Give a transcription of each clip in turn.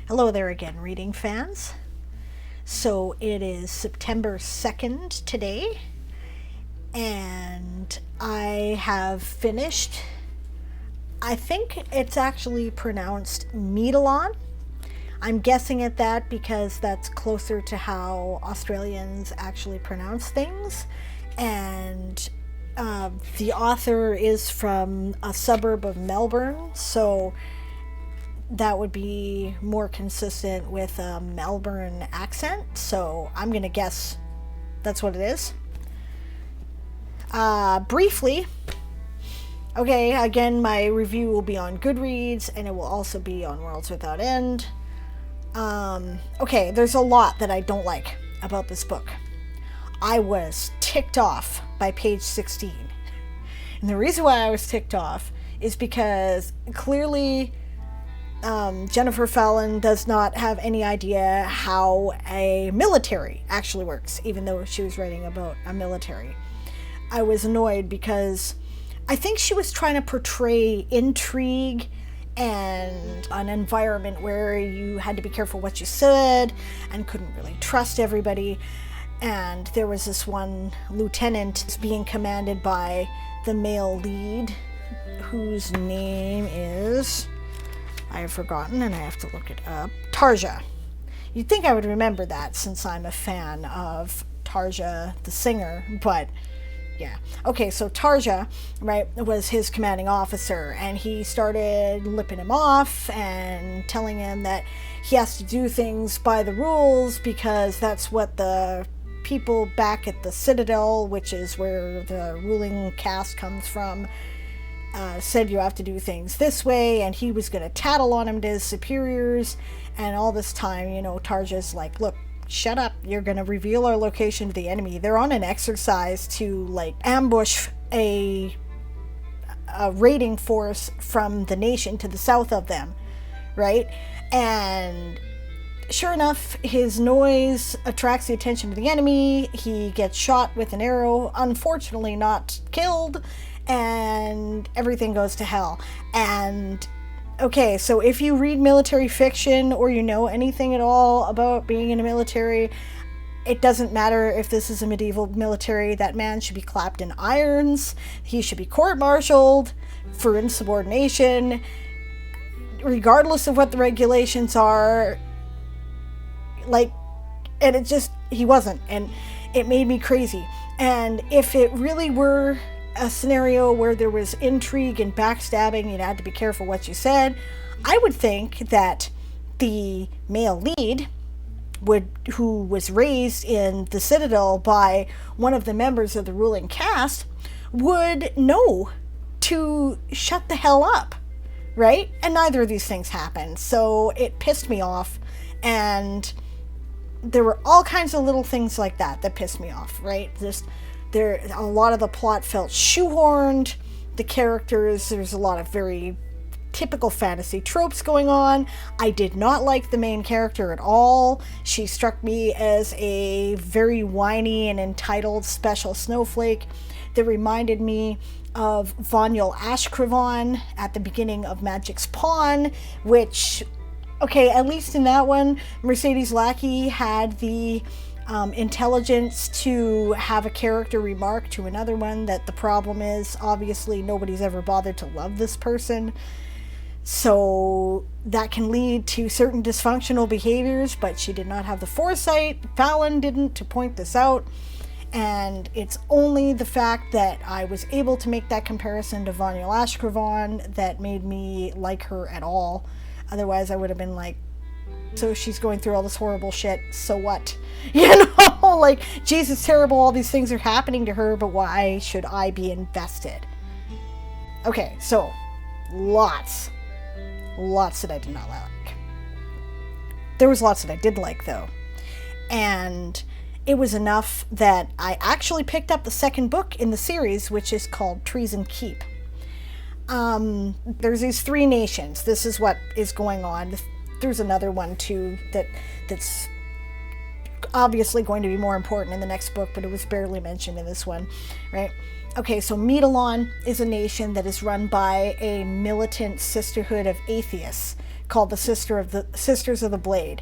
Hello there again, reading fans. So it is September 2nd today, and I have finished, I think it's actually pronounced Medalon. I'm guessing at that because that's closer to how Australians actually pronounce things. And the author is from a suburb of Melbourne, so that would be more consistent with a Melbourne accent. So I'm going to guess that's what it is. Briefly, okay, again, my review will be on Goodreads and it will also be on Worlds Without End. Okay, there's a lot that I don't like about this book. I was ticked off by page 16. And the reason why I was ticked off is because clearly Jennifer Fallon does not have any idea how a military actually works, even though she was writing about a military. I was annoyed because I think she was trying to portray intrigue and an environment where you had to be careful what you said and couldn't really trust everybody. And there was this one lieutenant being commanded by the male lead, whose name is, I have forgotten and I have to look it up, Tarja. You'd think I would remember that since I'm a fan of Tarja the singer, but yeah. Okay, so Tarja, right, was his commanding officer, and he started lipping him off and telling him that he has to do things by the rules because that's what the people back at the Citadel, which is where the ruling caste comes from, said you have to do things this way, and he was going to tattle on him to his superiors. And all this time, Tarja's like, look, shut up, you're going to reveal our location to the enemy. They're on an exercise to ambush a raiding force from the nation to the south of them, right? And sure enough, his noise attracts the attention of the enemy. He gets shot with an arrow, unfortunately not killed, and everything goes to hell. And okay, so if you read military fiction or you know anything at all about being in a military, it doesn't matter if this is a medieval military. That man should be clapped in irons. He should be court-martialed for insubordination, regardless of what the regulations are. And he wasn't, and it made me crazy. And if it really were a scenario where there was intrigue and backstabbing, you had to be careful what you said, I would think that the male lead who was raised in the Citadel by one of the members of the ruling caste would know to shut the hell up, right? And neither of these things happened, so it pissed me off. And there were all kinds of little things like that pissed me off, right? A lot of the plot felt shoehorned. The characters, there's a lot of very typical fantasy tropes going on. I did not like the main character at all. She struck me as a very whiny and entitled special snowflake that reminded me of Vonyl Ashcravan at the beginning of Magic's Pawn, which, okay, at least in that one, Mercedes Lackey had the intelligence to have a character remark to another one that the problem is, obviously, nobody's ever bothered to love this person. So that can lead to certain dysfunctional behaviors, but she did not have the foresight, Fallon didn't, to point this out. And it's only the fact that I was able to make that comparison to Vonyl Ashcravan that made me like her at all. Otherwise, I would have been like, so she's going through all this horrible shit, so what? Jesus, terrible, all these things are happening to her, but why should I be invested? Okay, so, lots that I did not like. There was lots that I did like, though. And it was enough that I actually picked up the second book in the series, which is called Treason Keep. There's these three nations. This is what is going on. There's another one too that's obviously going to be more important in the next book, but it was barely mentioned in this one, right? Okay, so Medalon is a nation that is run by a militant sisterhood of atheists called the Sisters of the Blade.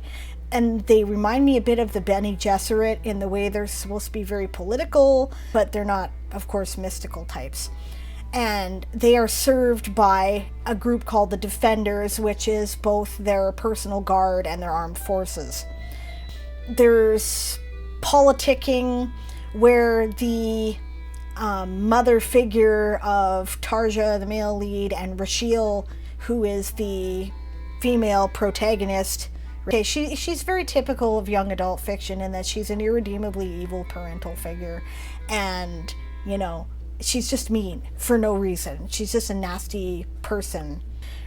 And they remind me a bit of the Bene Gesserit in the way they're supposed to be very political, but they're not, of course, mystical types. And they are served by a group called the Defenders, which is both their personal guard and their armed forces. There's politicking where the mother figure of Tarja, the male lead, and Rashiel, who is the female protagonist. Okay, she's very typical of young adult fiction in that she's an irredeemably evil parental figure, and, you know, she's just mean for no reason. She's just a nasty person,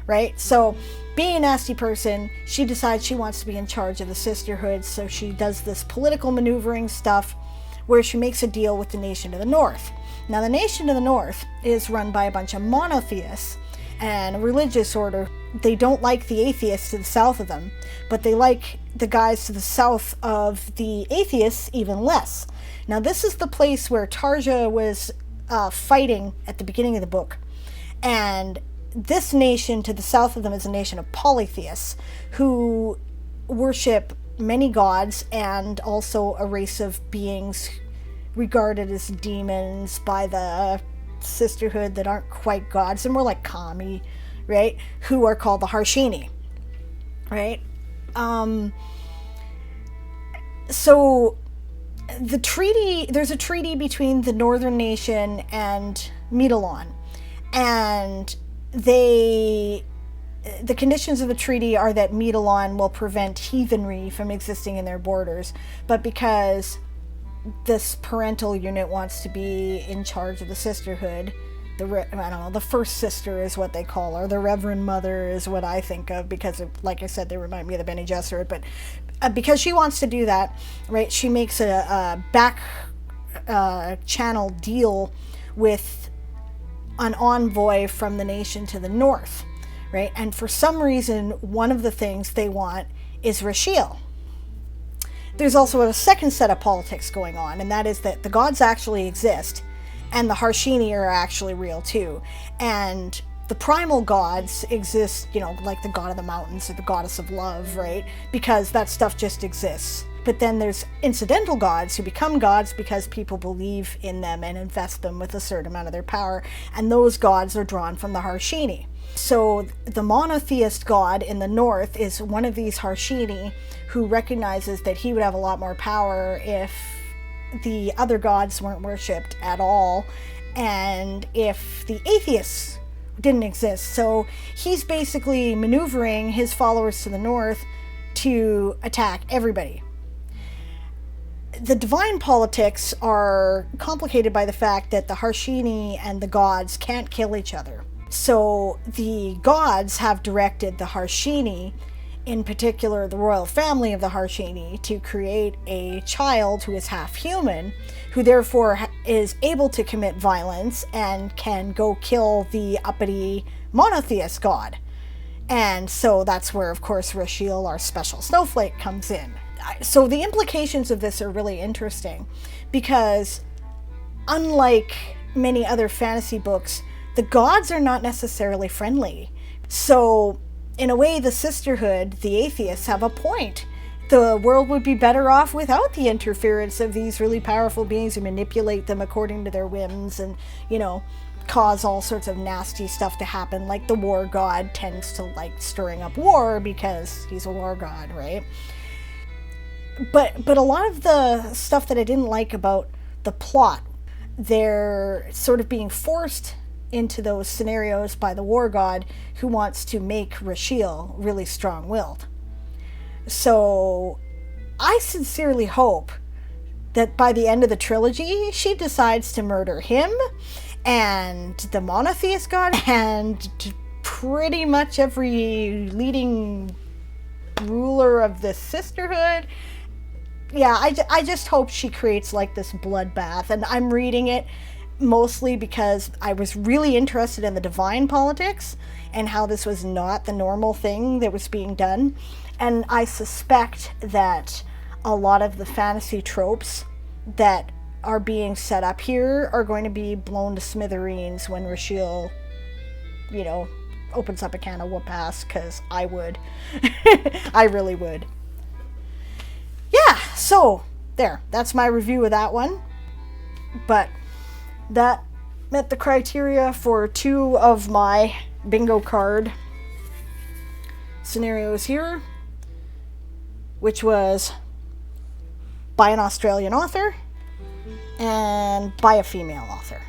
right? So, being a nasty person, she decides she wants to be in charge of the sisterhood, so she does this political maneuvering stuff where she makes a deal with the Nation of the North. Now, the Nation of the North is run by a bunch of monotheists and a religious order. They don't like the atheists to the south of them, but they like the guys to the south of the atheists even less. Now, this is the place where Tarja was fighting at the beginning of the book. And this nation to the south of them is a nation of polytheists who worship many gods and also a race of beings regarded as demons by the sisterhood that aren't quite gods. They're more like kami, right? Who are called the Harshini, right? So there's a treaty between the northern nation and Medalon, and the conditions of the treaty are that Medalon will prevent heathenry from existing in their borders, but because this parental unit wants to be in charge of the sisterhood, the first sister is what they call her. The Reverend Mother is what I think of because, like I said, they remind me of the Bene Gesserit. But because she wants to do that, right, she makes a back channel deal with an envoy from the nation to the north, right? And for some reason, one of the things they want is Rashiel. There's also a second set of politics going on, and that is that the gods actually exist, and the Harshini are actually real too. And the primal gods exist, you know, like the god of the mountains or the goddess of love, right? Because that stuff just exists. But then there's incidental gods who become gods because people believe in them and invest them with a certain amount of their power, and those gods are drawn from the Harshini. So the monotheist god in the north is one of these Harshini who recognizes that he would have a lot more power if the other gods weren't worshipped at all, and if the atheists didn't exist. So he's basically maneuvering his followers to the north to attack everybody. The divine politics are complicated by the fact that the Harshini and the gods can't kill each other. So the gods have directed the Harshini, in particular the royal family of the Harshini, to create a child who is half human, who therefore is able to commit violence and can go kill the uppity monotheist god. And so that's where, of course, Rashiel, our special snowflake, comes in. So the implications of this are really interesting because, unlike many other fantasy books, the gods are not necessarily friendly. So, in a way, the sisterhood, the atheists, have a point. The world would be better off without the interference of these really powerful beings who manipulate them according to their whims and, you know, cause all sorts of nasty stuff to happen. Like the war god tends to like stirring up war because he's a war god, right? But a lot of the stuff that I didn't like about the plot, they're sort of being forced into those scenarios by the war god who wants to make Rashiel really strong-willed. So I sincerely hope that by the end of the trilogy, she decides to murder him and the monotheist god and pretty much every leading ruler of the sisterhood. Yeah, I just hope she creates like this bloodbath, and I'm reading it mostly because I was really interested in the divine politics and how this was not the normal thing that was being done. And I suspect that a lot of the fantasy tropes that are being set up here are going to be blown to smithereens when Rashiel, you know, opens up a can of whoop-ass, because I would. I really would. Yeah, so there. That's my review of that one. But that met the criteria for 2 of my bingo card scenarios here, which was by an Australian author and by a female author.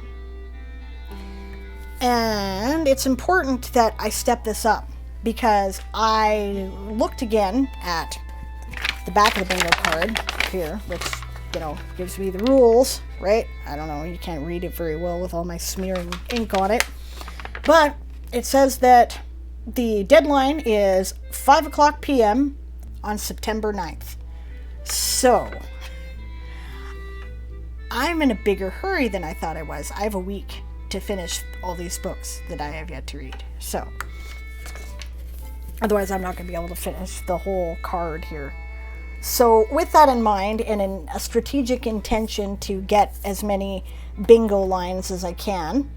And it's important that I step this up, because I looked again at the back of the bingo card here, which, you know, gives me the rules, right? I don't know, you can't read it very well with all my smearing ink on it. But it says that the deadline is 5:00 p.m. on September 9th. So I'm in a bigger hurry than I thought I was. I have a week to finish all these books that I have yet to read. So otherwise I'm not going to be able to finish the whole card here. So with that in mind, and in a strategic intention to get as many bingo lines as I can,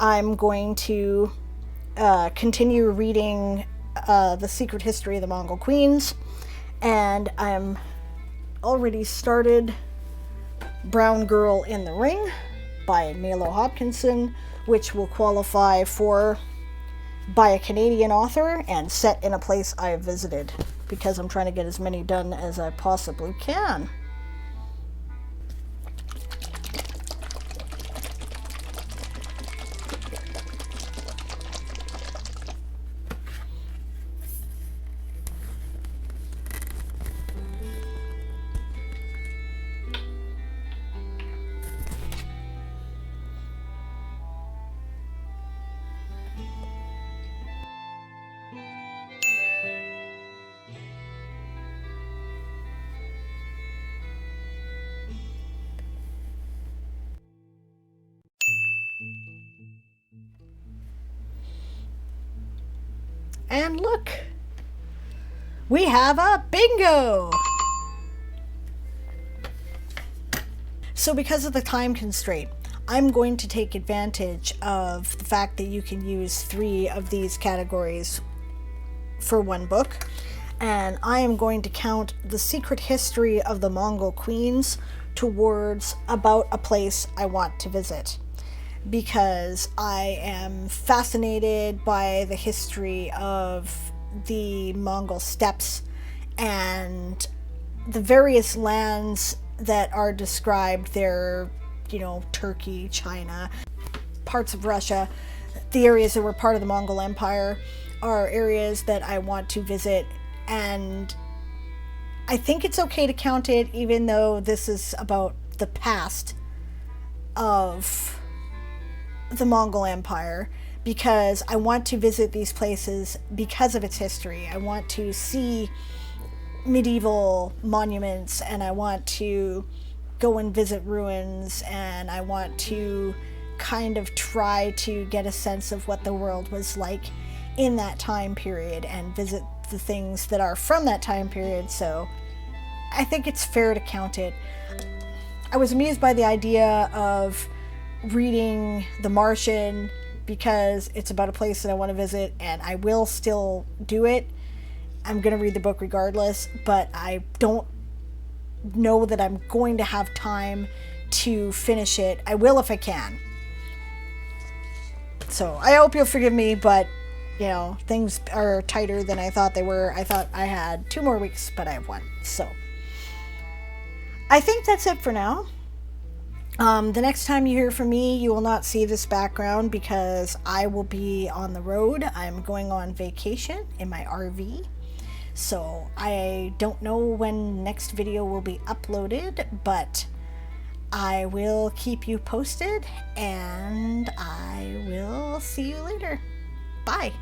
I'm going to continue reading The Secret History of the Mongol Queens, and I'm already started Brown Girl in the Ring by Milo Hopkinson, which will qualify for by a Canadian author and set in a place I've visited, because I'm trying to get as many done as I possibly can. And look, we have a bingo! So because of the time constraint, I'm going to take advantage of the fact that you can use 3 of these categories for one book. And I am going to count The Secret History of the Mongol Queens towards about a place I want to visit, because I am fascinated by the history of the Mongol steppes and the various lands that are described there, you know, Turkey, China, parts of Russia. The areas that were part of the Mongol Empire are areas that I want to visit, and I think it's okay to count it, even though this is about the past of the Mongol Empire, because I want to visit these places because of its history. I want to see medieval monuments, and I want to go and visit ruins, and I want to kind of try to get a sense of what the world was like in that time period and visit the things that are from that time period. So I think it's fair to count it. I was amused by the idea of reading The Martian, because it's about a place that I want to visit, and I will still do it. I'm going to read the book regardless, but I don't know that I'm going to have time to finish it. I will if I can. So I hope you'll forgive me, but you know, things are tighter than I thought they were. I thought I had 2 more weeks, but I have 1. So I think that's it for now. The next time you hear from me, you will not see this background, because I will be on the road. I'm going on vacation in my RV. So I don't know when next video will be uploaded, but I will keep you posted, and I will see you later. Bye.